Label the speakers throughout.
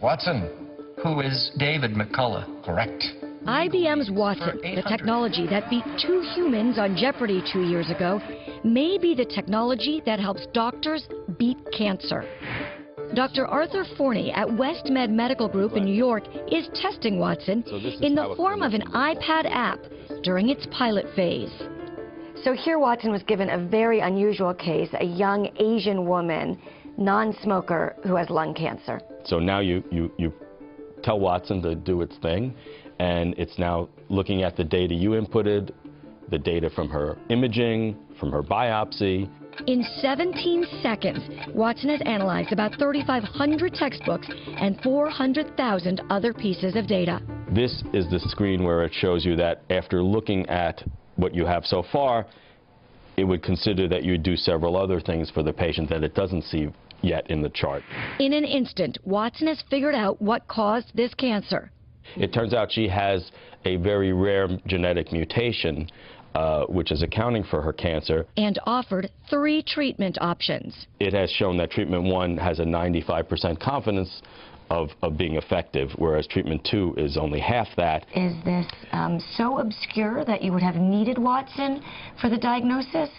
Speaker 1: Watson, who is David McCullough, correct?
Speaker 2: IBM's Watson, the technology that beat 2 humans on Jeopardy 2 years ago, may be the technology that helps doctors beat cancer. Dr. Arthur Forney at WestMed Medical Group in New York is testing Watson in the form of an iPad app during its pilot phase. So here Watson was given a very unusual case, a young Asian woman, non-smoker, who has lung cancer.
Speaker 3: So now you tell Watson to do its thing, and it's now looking at the data you inputted, the data from her imaging, from her biopsy.
Speaker 2: In 17 seconds, Watson has analyzed about 3,500 textbooks and 400,000 other pieces of data.
Speaker 3: This is the screen where it shows you that after looking at what you have so far, it would consider that you would do several other things for the patient that it doesn't see yet in the chart.
Speaker 2: In an instant, Watson has figured out what caused this cancer.
Speaker 3: It turns out she has a very rare genetic mutation, which is accounting for her cancer.
Speaker 2: And offered 3 treatment options.
Speaker 3: It has shown that treatment 1 has a 95% confidence of being effective, whereas treatment 2 is only half that.
Speaker 2: Is this so obscure that you would have needed Watson for the diagnosis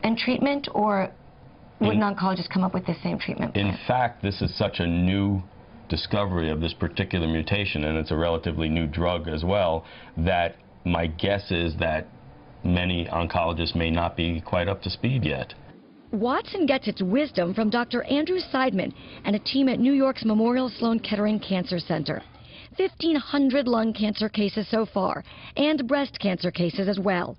Speaker 2: and treatment, or would an oncologist come up with the same treatment plan?
Speaker 3: In fact, this is such a new discovery of this particular mutation, and it's a relatively new drug as well, that my guess is that many oncologists may not be quite up to speed yet.
Speaker 2: Watson gets its wisdom from Dr. Andrew Seidman and a team at New York's Memorial Sloan Kettering Cancer Center. 1,500 lung cancer cases so far, and breast cancer cases as well.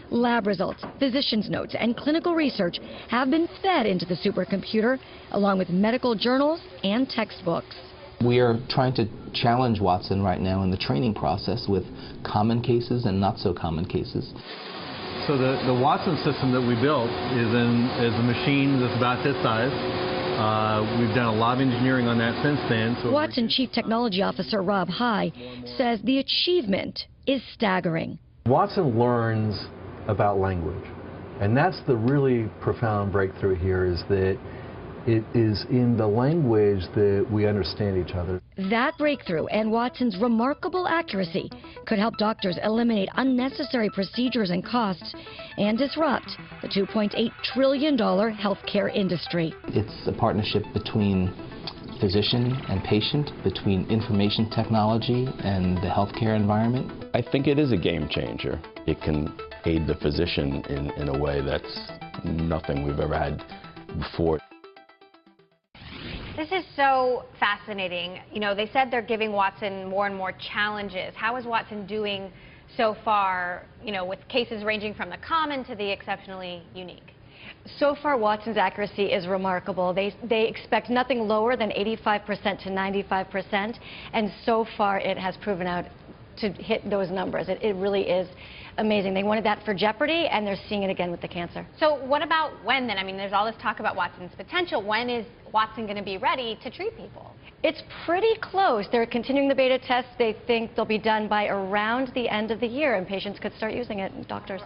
Speaker 2: Lab results, physicians' notes, and clinical research have been fed into the supercomputer, along with medical journals and textbooks.
Speaker 4: We are trying to challenge Watson right now in the training process with common cases and not so common cases.
Speaker 5: So the Watson system that we built is a machine that's about this size. We've done a lot of engineering on that since then. So
Speaker 2: Watson Chief Technology Officer Rob High says the achievement is staggering.
Speaker 6: Watson learns about language, and that's the really profound breakthrough here, is that it is in the language that we understand each other.
Speaker 2: That breakthrough and Watson's remarkable accuracy could help doctors eliminate unnecessary procedures and costs and disrupt the $2.8 trillion healthcare industry.
Speaker 4: It's a partnership between physician and patient, between information technology and the healthcare environment.
Speaker 3: I think it is a game changer. It can aid the physician in a way that's nothing we've ever had before.
Speaker 7: This is so fascinating. You know, they said they're giving Watson more and more challenges. How is Watson doing so far, you know, with cases ranging from the common to the exceptionally unique?
Speaker 2: So far, Watson's accuracy is remarkable. They expect nothing lower than 85% to 95%, and so far it has proven out to hit those numbers. It really is amazing. They wanted that for Jeopardy, and they're seeing it again with the cancer.
Speaker 7: So what about when then? I mean, there's all this talk about Watson's potential. When is Watson going to be ready to treat people?
Speaker 2: It's pretty close. They're continuing the beta tests. They think they'll be done by around the end of the year, and patients could start using it, and doctors.